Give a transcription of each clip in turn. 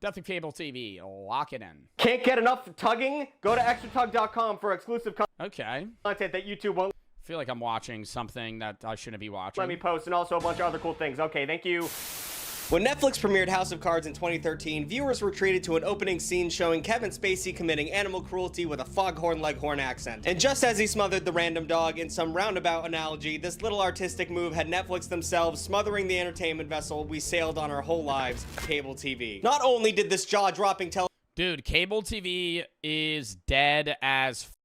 Death of Cable TV. Lock it in. Can't get enough tugging? Go to extratug.com for exclusive Okay. content that YouTube won't I feel like I'm watching something that I shouldn't be watching. let me post, and also a bunch of other cool things. Okay, thank you. When Netflix premiered House of Cards in 2013, viewers were treated to an opening scene showing Kevin Spacey committing animal cruelty with a foghorn leghorn accent. And just as he smothered the random dog in some roundabout analogy, this little artistic move had Netflix themselves smothering the entertainment vessel we sailed on our whole lives, cable TV. Not only did this jaw-dropping Dude, cable TV is dead as f***.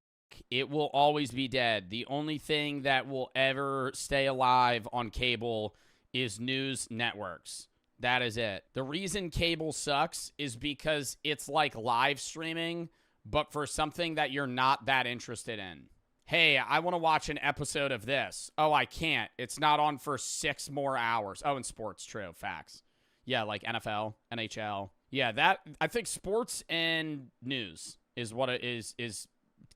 It will always be dead. The only thing that will ever stay alive on cable is news networks. That is it. The reason cable sucks is because it's like live streaming, but for something that you're not that interested in. Hey, I want to watch an episode of this. Oh, I can't. It's not on for 6 more hours. Oh, and sports, true. Facts. Yeah, like NFL, NHL. Yeah, that, I think sports and news is what it is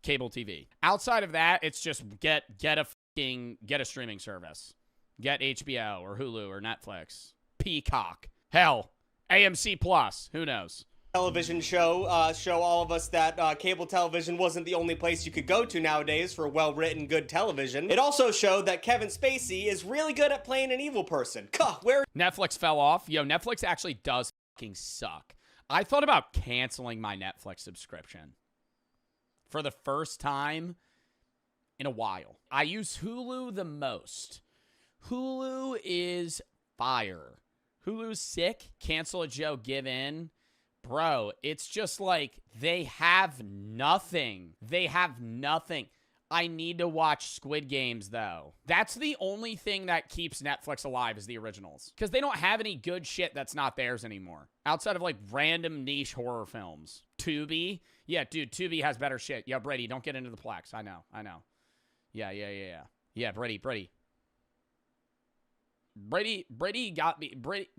cable TV. Outside of that, it's just get a streaming service. Get HBO or Hulu or Netflix. Peacock. Hell, AMC Plus. Who knows? television show all of us that cable television wasn't the only place you could go to nowadays for well-written, good television. It also showed that Kevin Spacey is really good at playing an evil person. Where Netflix fell off. Yo, Netflix actually does fucking suck. I thought about canceling my Netflix subscription for the first time in a while. I use Hulu the most. Hulu is fire. Hulu's sick. Cancel it, Joe. Give in. Bro, it's just like they have nothing. They have nothing. I need to watch Squid Games, though. That's the only thing that keeps Netflix alive is the originals. Because they don't have any good shit that's not theirs anymore. Outside of, like, random niche horror films. Tubi. Yeah, dude, Tubi has better shit. Yo, Brady, don't get into the Plex. I know. Yeah. Yeah, Brady got me.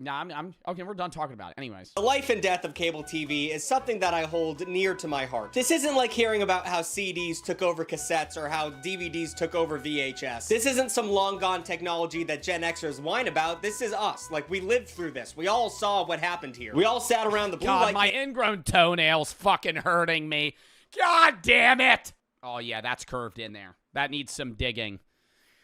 I'm okay. We're done talking about it. Anyways, the life and death of cable TV is something that I hold near to my heart. This isn't like hearing about how CDs took over cassettes or how DVDs took over VHS. This isn't some long gone technology that Gen Xers whine about. This is us. Like, we lived through this. We all saw what happened here. We all sat around the blue light. My ingrown toenails fucking hurting me. God damn it. Oh yeah, that's curved in there. That needs some digging.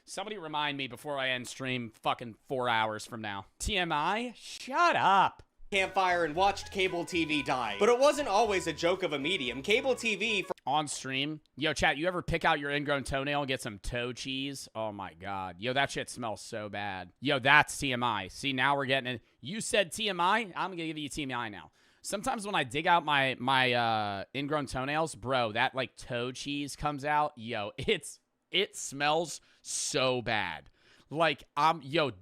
Somebody remind me before I end stream fucking 4 hours from now. TMI? Shut up. Campfire and watched cable TV die. But it wasn't always a joke of a medium. Cable TV on stream. Yo, chat, you ever pick out your ingrown toenail and get some toe cheese? Oh my God. Yo, that shit smells so bad. Yo, that's TMI. See, now we're getting it. You said TMI? I'm gonna give you TMI now. Sometimes when I dig out my ingrown toenails, bro, that like toe cheese comes out. Yo, it smells so bad. Like,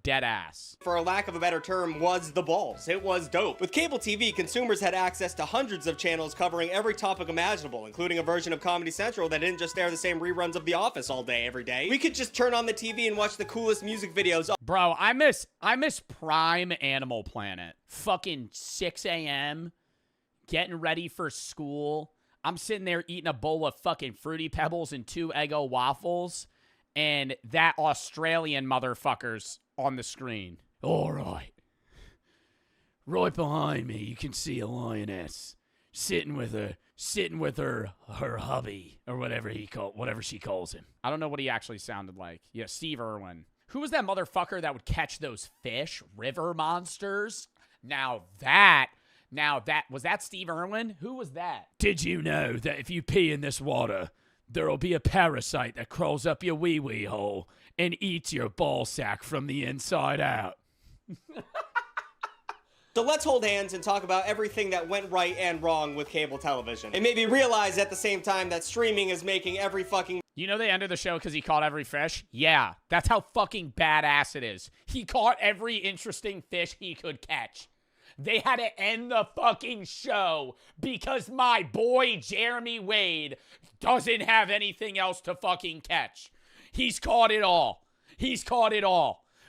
dead ass. For a lack of a better term, was the balls. It was dope. With cable TV, consumers had access to hundreds of channels covering every topic imaginable, including a version of Comedy Central that didn't just air the same reruns of The Office all day, every day. We could just turn on the TV and watch the coolest music videos. Bro, I miss prime Animal Planet. Fucking 6 a.m., getting ready for school. I'm sitting there eating a bowl of fucking Fruity Pebbles and 2 Eggo waffles, and that Australian motherfucker's on the screen. All right. Right behind me, you can see a lioness sitting with her hubby, or whatever she calls him. I don't know what he actually sounded like. Yeah, Steve Irwin. Who was that motherfucker that would catch those fish? River monsters? Now that, was that Steve Irwin? Who was that? Did you know that if you pee in this water, there'll be a parasite that crawls up your wee-wee hole and eats your ball sack from the inside out? So let's hold hands and talk about everything that went right and wrong with cable television. And maybe realize at the same time that streaming is making every fucking... You know they ended the show because he caught every fish? Yeah, that's how fucking badass it is. He caught every interesting fish he could catch. They had to end the fucking show because my boy Jeremy Wade doesn't have anything else to fucking catch. He's caught it all.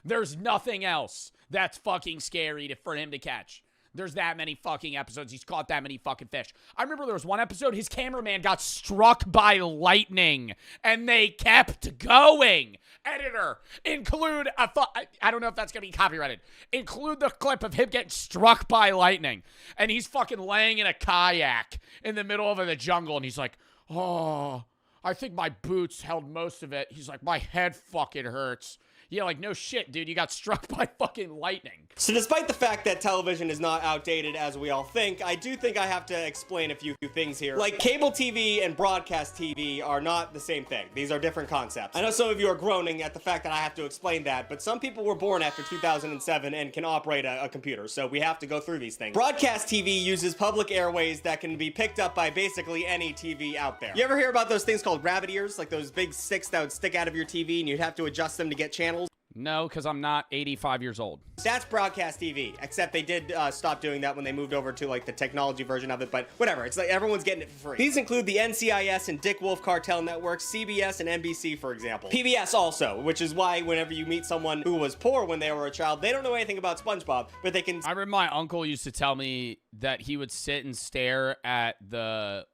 There's nothing else that's fucking scary for him to catch. There's that many fucking episodes. He's caught that many fucking fish. I remember there was one episode, his cameraman got struck by lightning, and they kept going. Editor, include I don't know if that's going to be copyrighted. Include the clip of him getting struck by lightning. And he's fucking laying in a kayak in the middle of the jungle, and he's like, oh, I think my boots held most of it. He's like, my head fucking hurts. Yeah, like, no shit, dude. You got struck by fucking lightning. So despite the fact that television is not outdated as we all think, I do think I have to explain a few things here. Like, cable TV and broadcast TV are not the same thing. These are different concepts. I know some of you are groaning at the fact that I have to explain that, but some people were born after 2007 and can operate a computer, so we have to go through these things. Broadcast TV uses public airways that can be picked up by basically any TV out there. You ever hear about those things called rabbit ears? Like those big sticks that would stick out of your TV and you'd have to adjust them to get channels? No, because I'm not 85 years old. That's broadcast TV, except they did stop doing that when they moved over to like the technology version of it, but whatever. It's like everyone's getting it for free. These include the NCIS and Dick Wolf cartel networks, CBS and NBC, for example. PBS also, which is why whenever you meet someone who was poor when they were a child, they don't know anything about SpongeBob, but they can... I remember my uncle used to tell me that he would sit and stare at the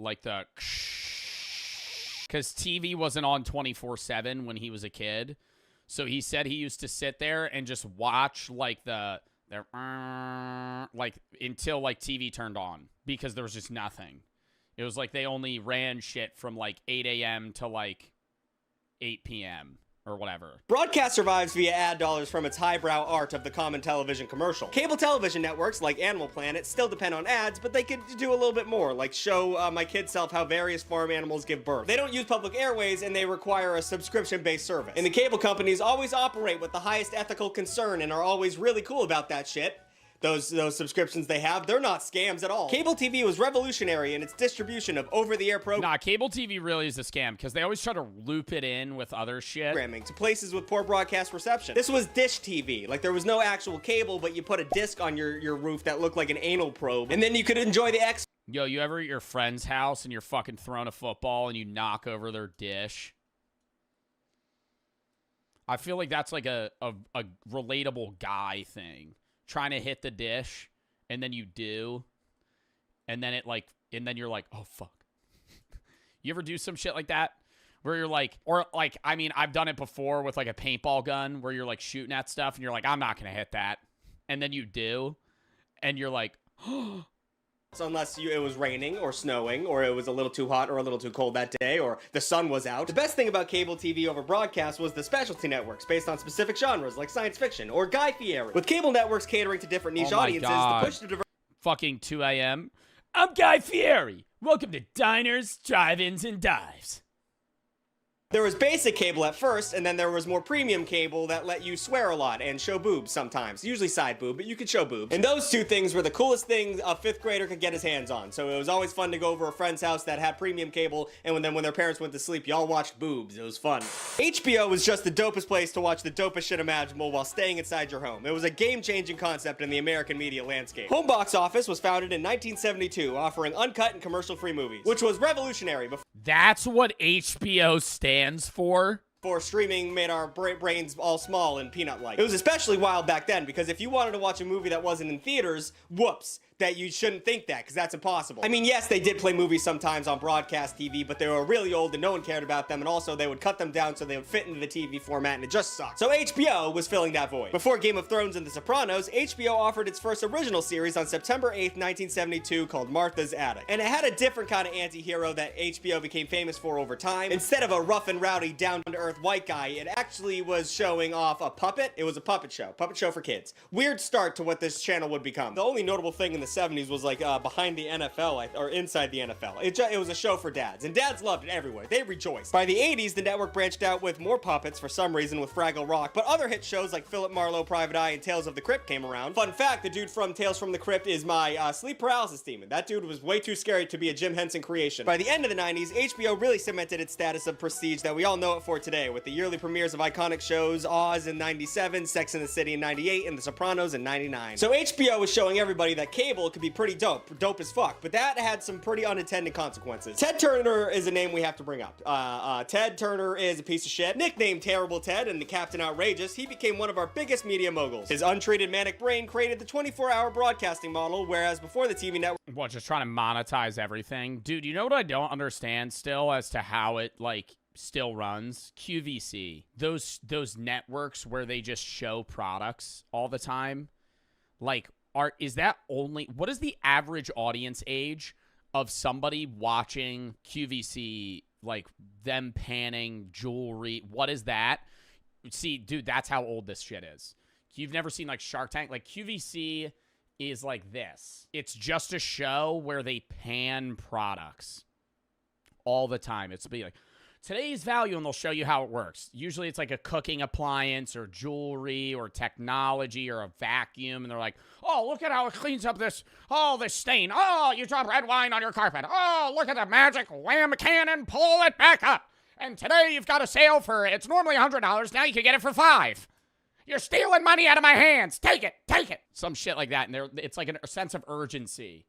because TV wasn't on 24/7 when he was a kid. So he said he used to sit there and just watch like like until like TV turned on because there was just nothing. It was like they only ran shit from like 8 a.m. to like 8 p.m. or whatever. Broadcast survives via ad dollars from its highbrow art of the common television commercial. Cable television networks like Animal Planet still depend on ads, but they could do a little bit more, like show my kid self how various farm animals give birth. They don't use public airways and they require a subscription-based service. And the cable companies always operate with the highest ethical concern and are always really cool about that shit. Those subscriptions they have, they're not scams at all. Cable TV was revolutionary in its distribution of over-the-air programming. Nah, cable TV really is a scam because they always try to loop it in with other shit. To places with poor broadcast reception. This was dish TV. Like, there was no actual cable, but you put a disc on your roof that looked like an anal probe, and then you could enjoy the Yo, you ever at your friend's house and you're fucking throwing a football and you knock over their dish? I feel like that's like a relatable guy thing. Trying to hit the dish, and then you do, and then you're like, oh, fuck. You ever do some shit like that? Where you're like, or like, I mean, I've done it before with like a paintball gun where you're like shooting at stuff, and you're like, I'm not going to hit that. And then you do, and you're like, oh. Unless it was raining or snowing or it was a little too hot or a little too cold that day or the sun was out. The best thing about cable TV over broadcast was the specialty networks based on specific genres like science fiction or Guy Fieri. With cable networks catering to different niche audiences, the push to diversify. Fucking 2 a.m. I'm Guy Fieri. Welcome to Diners, Drive-Ins, and Dives. There was basic cable at first, and then there was more premium cable that let you swear a lot and show boobs sometimes. Usually side boob, but you could show boobs. And those two things were the coolest things a 5th grader could get his hands on. So it was always fun to go over a friend's house that had premium cable, and when their parents went to sleep, y'all watched boobs. It was fun. HBO was just the dopest place to watch the dopest shit imaginable while staying inside your home. It was a game-changing concept in the American media landscape. Home Box Office was founded in 1972, offering uncut and commercial-free movies, which was revolutionary. That's what HBO stands for? Before streaming made our brains all small and peanut-like. It was especially wild back then, because if you wanted to watch a movie that wasn't in theaters, whoops. That you shouldn't think that, because that's impossible. I mean, yes, they did play movies sometimes on broadcast TV, but they were really old and no one cared about them, and also they would cut them down so they would fit into the TV format, and it just sucked. So HBO was filling that void. Before Game of Thrones and The Sopranos, HBO offered its first original series on September 8th, 1972, called Martha's Attic. And it had a different kind of anti-hero that HBO became famous for over time. Instead of a rough and rowdy, down-to-earth white guy, it actually was showing off a puppet. It was a puppet show for kids. Weird start to what this channel would become. The only notable thing in the 70s was like behind the NFL or inside the NFL. It was a show for dads, and dads loved it everywhere. They rejoiced. By the 80s, the network branched out with more puppets for some reason with Fraggle Rock, but other hit shows like Philip Marlowe, Private Eye, and Tales of the Crypt came around. Fun fact, the dude from Tales from the Crypt is my sleep paralysis demon. That dude was way too scary to be a Jim Henson creation. By the end of the 90s, HBO really cemented its status of prestige that we all know it for today, with the yearly premieres of iconic shows Oz in 97, Sex and the City in 98, and The Sopranos in 99. So HBO was showing everybody that cable cable, it could be pretty dope as fuck, but that had some pretty unintended consequences. Ted Turner is a name we have to bring up. Ted Turner is a piece of shit. Nicknamed Terrible Ted and the Captain Outrageous, he became one of our biggest media moguls. His untreated manic brain created the 24-hour broadcasting model, whereas before the TV network... What, just trying to monetize everything? Dude, you know what I don't understand still as to how it, like, still runs? QVC. Those networks where they just show products all the time. Like, is that only... What is the average audience age of somebody watching QVC, like, them panning jewelry? What is that? See, dude, that's how old this shit is. You've never seen, like, Shark Tank? Like, QVC is like this. It's just a show where they pan products all the time. It's be like, today's value, and they'll show you how it works. Usually it's like a cooking appliance or jewelry or technology or a vacuum, and they're like, oh, look at how it cleans up this stain. Oh, you dropped red wine on your carpet. Oh, look at the magic wham cannon, pull it back up. And today you've got a sale for, it's normally $100, now you can get it for $5. You're stealing money out of my hands. Take it. Take it. Some shit like that. And it's like a sense of urgency.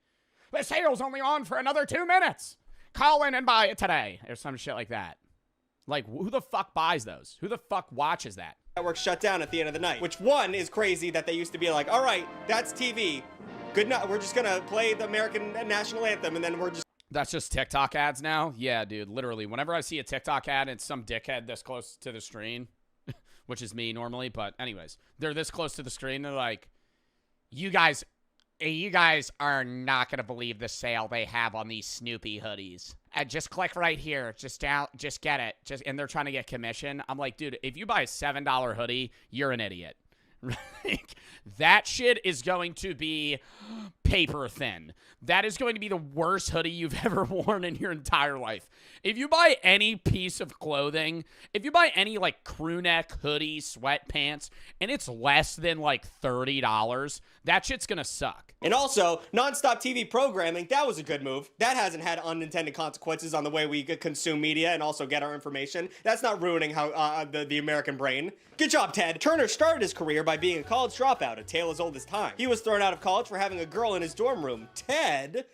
The sale's only on for another 2 minutes. Call in and buy it today. Or some shit like that. Like, who the fuck buys those? Who the fuck watches that? Network shut down at the end of the night. Which, one, is crazy that they used to be like, all right, that's TV. Good night. We're just going to play the American national anthem, and then we're just... That's just TikTok ads now? Yeah, dude. Literally. Whenever I see a TikTok ad and some dickhead this close to the screen... which is me normally, but anyways, they're this close to the screen. They're like, you guys are not going to believe the sale they have on these Snoopy hoodies. Just click right here. Just get it. And they're trying to get commission. I'm like, dude, if you buy a $7 hoodie, you're an idiot. That shit is going to be paper thin. That is going to be the worst hoodie you've ever worn in your entire life. If you buy any piece of clothing, if you buy any like crew neck, hoodie, sweatpants, and it's less than like $30, that shit's gonna suck. And also, nonstop TV programming, that was a good move. That hasn't had unintended consequences on the way we consume media and also get our information. That's not ruining how the American brain. Good job, Ted. Turner started his career by being a college dropout, a tale as old as time. He was thrown out of college for having a girl in his dorm room. Ted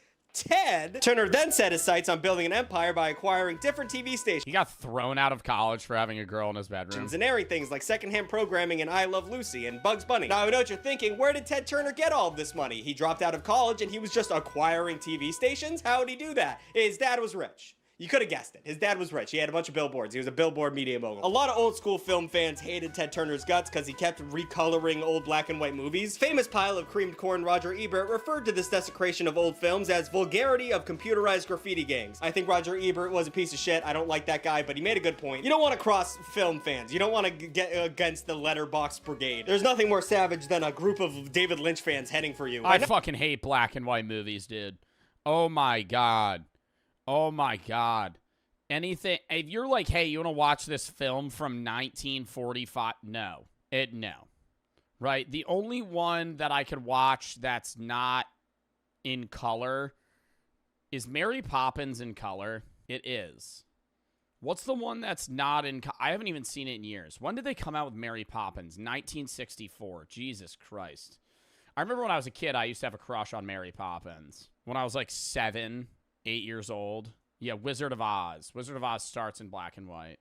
Turner then set his sights on building an empire by acquiring different TV stations. He got thrown out of college for having a girl in his bedroom. And airing things like secondhand programming and I Love Lucy and Bugs Bunny. Now, I know what you're thinking. Where did Ted Turner get all of this money? He dropped out of college and he was just acquiring TV stations? How would he do that? His dad was rich. You could have guessed it. His dad was rich. He had a bunch of billboards. He was a billboard media mogul. A lot of old school film fans hated Ted Turner's guts because he kept recoloring old black and white movies. Famous pile of creamed corn Roger Ebert referred to this desecration of old films as vulgarity of computerized graffiti gangs. I think Roger Ebert was a piece of shit. I don't like that guy, but he made a good point. You don't want to cross film fans. You don't want to get against the Letterboxd brigade. There's nothing more savage than a group of David Lynch fans heading for you. I fucking hate black and white movies, dude. Oh my god. Oh my god. Anything, if you're like, hey, you want to watch this film from 1945? No. No. Right? The only one that I could watch that's not in color is Mary Poppins in color. It is. What's the one that's not in color? I haven't even seen it in years. When did they come out with Mary Poppins? 1964. Jesus Christ. I remember when I was a kid, I used to have a crush on Mary Poppins. When I was like 7, 8 years old. Yeah, Wizard of Oz. Wizard of Oz starts in black and white.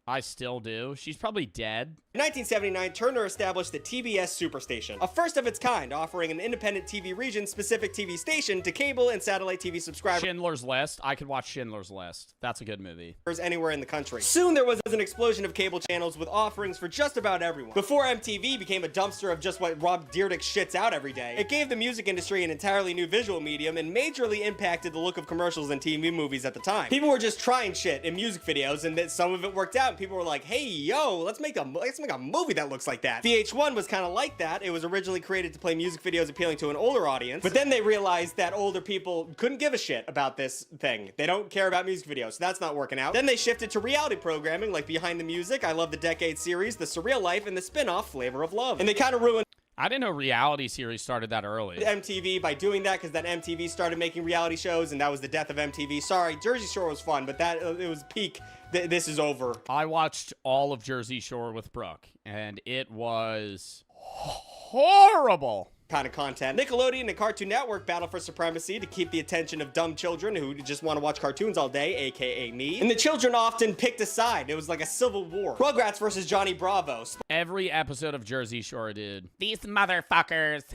I still do. She's probably dead. In 1979, Turner established the TBS Superstation, a first of its kind, offering an independent TV region-specific TV station to cable and satellite TV subscribers. Schindler's List. I could watch Schindler's List. That's a good movie. Anywhere in the country. Soon there was an explosion of cable channels with offerings for just about everyone. Before MTV became a dumpster of just what Rob Dyrdek shits out every day, it gave the music industry an entirely new visual medium and majorly impacted the look of commercials and TV movies at the time. People were just trying shit in music videos, and that some of it worked out. People were like, hey, yo, let's make a movie that looks like that. VH1 was kind of like that. It was originally created to play music videos appealing to an older audience, but then they realized that older people couldn't give a shit about this thing. They don't care about music videos, so that's not working out. Then they shifted to reality programming like Behind the Music, I Love the Decade series, The Surreal Life, and the spin-off Flavor of Love. And they kind of ruined I didn't know reality series started that early. MTV by doing that, because then MTV started making reality shows, and that was the death of MTV. Sorry, Jersey Shore was fun, but that it was peak. This is over. I watched all of Jersey Shore with Brooke, and it was horrible. kind of content. Nickelodeon and Cartoon Network battle for supremacy to keep the attention of dumb children who just want to watch cartoons all day, aka me. And the children often picked a side. It was like a civil war. Rugrats versus Johnny Bravo. Every episode of Jersey Shore, dude. These motherfuckers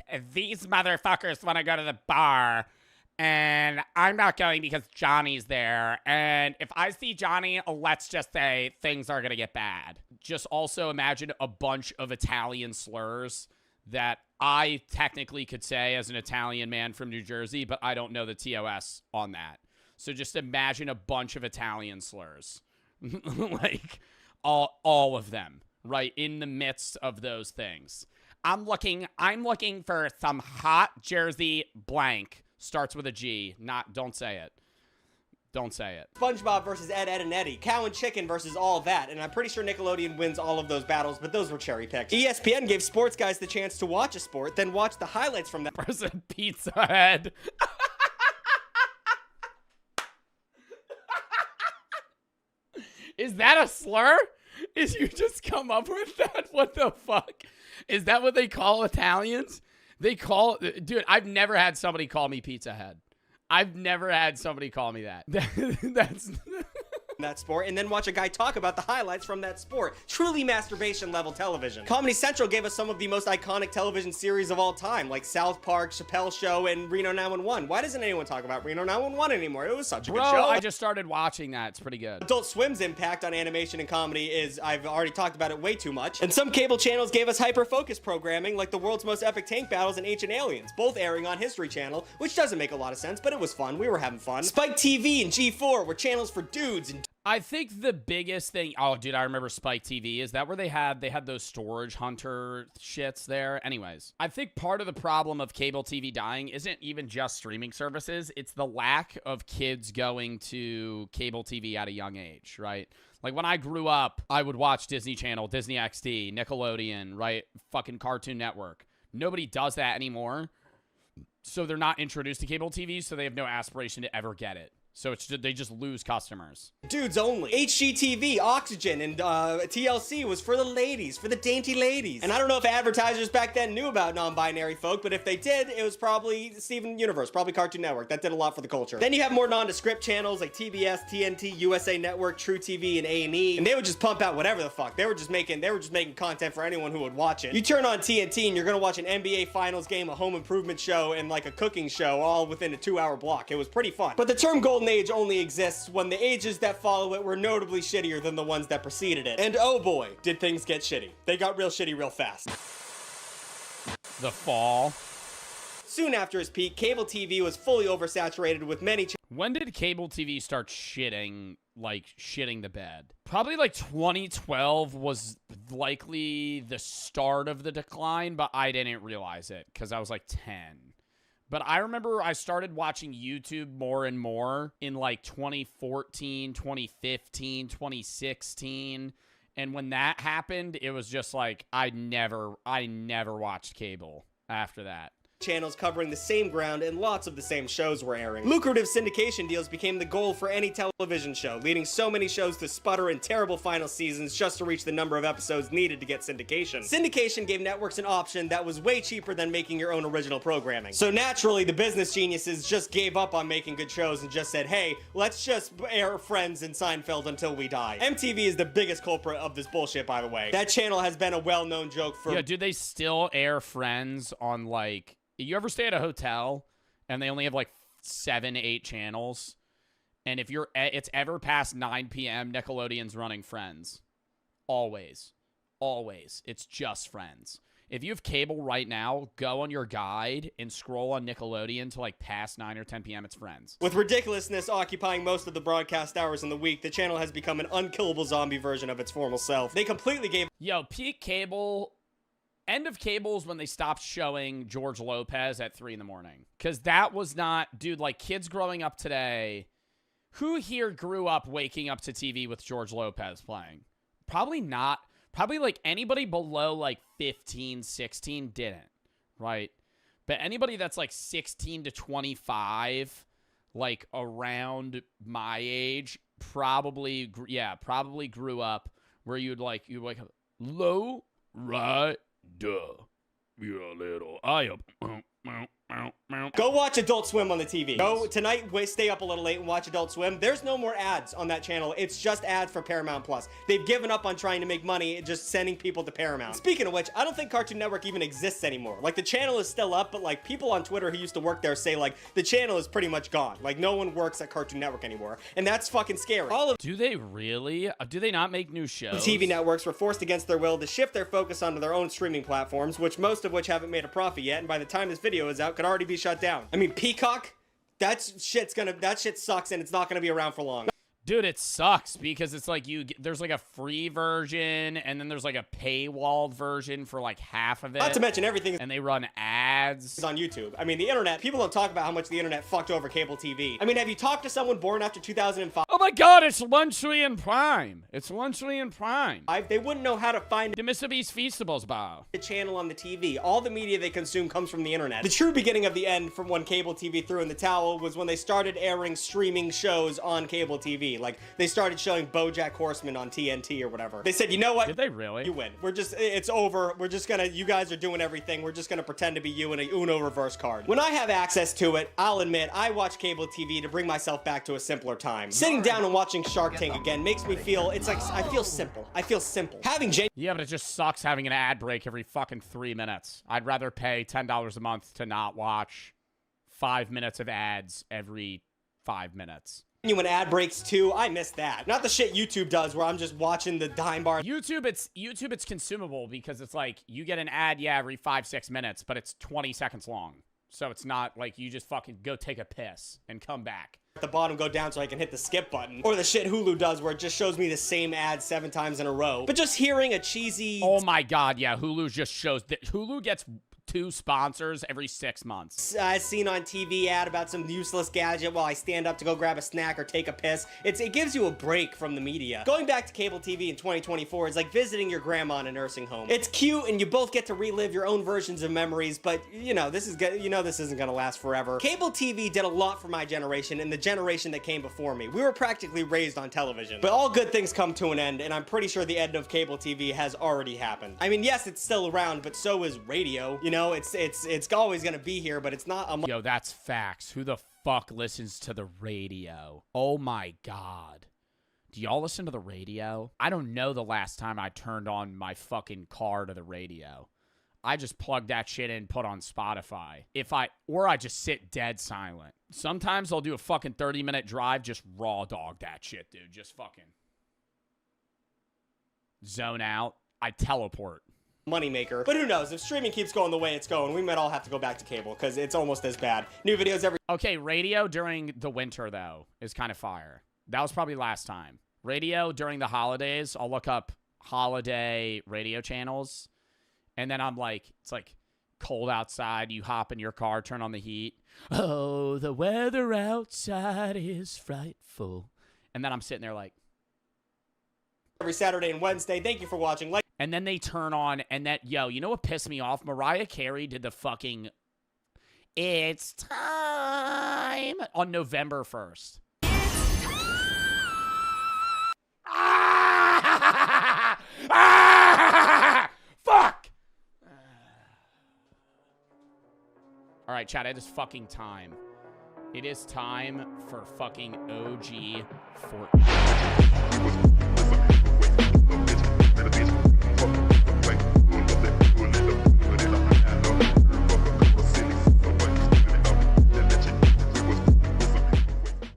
want to go to the bar. And I'm not going because Johnny's there. And if I see Johnny, let's just say things are going to get bad. Just also imagine a bunch of Italian slurs that I technically could say as an Italian man from New Jersey, but I don't know the TOS on that. So just imagine a bunch of Italian slurs. Like all of them, right? In the midst of those things. I'm looking for some hot Jersey blank. Starts with a G. Don't say it. Don't say it. SpongeBob versus Ed, Edd and Eddy. Cow and Chicken versus all that. And I'm pretty sure Nickelodeon wins all of those battles, but those were cherry picked. ESPN gave sports guys the chance to watch a sport, then watch the highlights from that. Versus Pizza Head. Is that a slur? Is you just come up with that? What the fuck? Is that what they call Italians? Dude, I've never had somebody call me Pizza Head. I've never had somebody call me that. That's that sport, and then watch a guy talk about the highlights from that sport. Truly masturbation level television. Comedy Central gave us some of the most iconic television series of all time, like South Park, Chappelle Show, and Reno 911. Why doesn't anyone talk about Reno 911 anymore? It was such a good show. I just started watching that. It's pretty good. Adult Swim's impact on animation and comedy is, I've already talked about it way too much. And some cable channels gave us hyper-focused programming, like the world's most epic tank battles and Ancient Aliens, both airing on History Channel, which doesn't make a lot of sense, but it was fun. We were having fun. Spike TV and G4 were channels for dudes and I think the biggest thing, oh, dude, I remember Spike TV. Is that where they had those storage hunter shits there? Anyways, I think part of the problem of cable TV dying isn't even just streaming services. It's the lack of kids going to cable TV at a young age, right? Like when I grew up, I would watch Disney Channel, Disney XD, Nickelodeon, right? Fucking Cartoon Network. Nobody does that anymore. So they're not introduced to cable TV, so they have no aspiration to ever get it. So they just lose customers. Dudes only. HGTV, Oxygen, and TLC was for the ladies, for the dainty ladies. And I don't know if advertisers back then knew about non-binary folk, but if they did, it was probably Steven Universe, probably Cartoon Network. That did a lot for the culture. Then you have more nondescript channels like TBS, TNT, USA Network, True TV, and A&E, and they would just pump out whatever the fuck. They were just making content for anyone who would watch it. You turn on TNT and you're gonna watch an NBA Finals game, a home improvement show, and like a cooking show all within a 2-hour block. It was pretty fun. But the term golden age only exists when the ages that follow it were notably shittier than the ones that preceded it. And oh boy, did things get shitty. They got real shitty real fast. The fall. Soon after its peak, cable TV was fully oversaturated with many When did cable TV start shitting the bed? Probably like 2012 was likely the start of the decline, but I didn't realize it because I was like 10. But I remember I started watching YouTube more and more in like 2014, 2015, 2016. And when that happened, it was just like I never watched cable after that. channels covering the same ground and lots of the same shows were airing. Lucrative syndication deals became the goal for any television show, leading so many shows to sputter in terrible final seasons just to reach the number of episodes needed to get syndication. Syndication gave networks an option that was way cheaper than making your own original programming. So naturally, the business geniuses just gave up on making good shows and just said, hey, let's just air Friends and Seinfeld until we die. MTV is the biggest culprit of this bullshit, by the way. That channel has been a well-known joke for— Yeah, do they still air Friends on, like— you ever stay at a hotel and they only have like 7, 8 channels? And if it's ever past 9 p.m., Nickelodeon's running Friends. Always. Always. It's just Friends. If you have cable right now, go on your guide and scroll on Nickelodeon to like past 9 or 10 p.m. It's Friends. With ridiculousness occupying most of the broadcast hours in the week, the channel has become an unkillable zombie version of its former self. They completely gave— Yo, peak cable— end of cables when they stopped showing George Lopez at 3 in the morning. Because that was not— dude, like kids growing up today, who here grew up waking up to TV with George Lopez playing? Probably not. Probably like anybody below like 15, 16 didn't, right? But anybody that's like 16 to 25, like around my age, probably grew up where you'd like low, right? Duh. your little eye up. Go watch Adult Swim on the TV. Go tonight, stay up a little late and watch Adult Swim. There's no more ads on that channel. It's just ads for Paramount Plus. They've given up on trying to make money, just sending people to Paramount. Speaking of which, I don't think Cartoon Network even exists anymore. Like, the channel is still up, but like people on Twitter who used to work there say like the channel is pretty much gone. Like, no one works at Cartoon Network anymore, and that's fucking scary. All of Do they really? Do they not make new shows? TV networks were forced against their will to shift their focus onto their own streaming platforms, which most of which haven't made a profit yet, and by the time this video is out, could already be shut down. I mean, Peacock, that shit sucks, and it's not gonna be around for long. Dude, it sucks because it's like there's like a free version and then there's like a paywalled version for like half of it. Not to mention everything and they run ads on YouTube. I mean, the internet, people don't talk about how much the internet fucked over cable TV. I mean, have you talked to someone born after 2005? Oh my god, it's Lunchley in Prime. It's Lunchley in Prime. They wouldn't know how to find the Mr. Beast Feastables bar. The channel on the TV. All the media they consume comes from the internet. The true beginning of the end from when cable TV threw in the towel was when they started airing streaming shows on cable TV. Like, they started showing BoJack Horseman on TNT or whatever. They said, you know what? Did they really? You win. It's over. We're just gonna, you guys are doing everything. We're just gonna pretend to be you in a Uno reverse card. When I have access to it, I'll admit, I watch cable TV to bring myself back to a simpler time. Sitting down and watching Shark Tank again makes me feel, it's like, I feel simple. I feel simple. Having Yeah, but it just sucks having an ad break every fucking 3 minutes. I'd rather pay $10 a month to not watch 5 minutes of ads every 5 minutes. When ad breaks too, I miss that. Not the shit YouTube does where I'm just watching the dime bar. YouTube, it's consumable because it's like you get an ad, yeah, every 5-6 minutes, but it's 20 seconds long. So it's not like you just fucking go take a piss and come back. At the bottom go down so I can hit the skip button. Or the shit Hulu does where it just shows me the same ad 7 times in a row. But just hearing a cheesy... Oh my god, yeah, Hulu just shows that Hulu gets 2 sponsors every 6 months. Seen on TV ad about some useless gadget while I stand up to go grab a snack or take a piss. It gives you a break from the media. Going back to cable TV in 2024 is like visiting your grandma in a nursing home. It's cute and you both get to relive your own versions of memories, but you know, this isn't gonna last forever. Cable TV did a lot for my generation and the generation that came before me. We were practically raised on television. But all good things come to an end, and I'm pretty sure the end of cable TV has already happened. I mean, yes, it's still around, but so is radio. You know, it's always gonna be here, but it's not a... Yo, that's facts. Who the fuck listens to the radio? Oh my god. Do y'all listen to the radio? I don't know the last time I turned on my fucking car to the radio. I just plug that shit in, put on Spotify. Or I just sit dead silent. Sometimes I'll do a fucking 30-minute drive, just raw dog that shit, dude. Just fucking zone out. I teleport. Moneymaker. But who knows? If streaming keeps going the way it's going, we might all have to go back to cable because it's almost as bad. New videos every... Okay, radio during the winter, though, is kind of fire. That was probably last time. Radio during the holidays, I'll look up holiday radio channels, and then I'm like, it's like cold outside. You hop in your car, turn on the heat. Oh, the weather outside is frightful. And then I'm sitting there like... Every Saturday and Wednesday. Thank you for watching. Like... And then they turn on, and that, yo, you know what pissed me off? Mariah Carey did the fucking "It's Time" on November 1st. Fuck! All right, chat, it is fucking time. It is time for fucking OG Fortnite.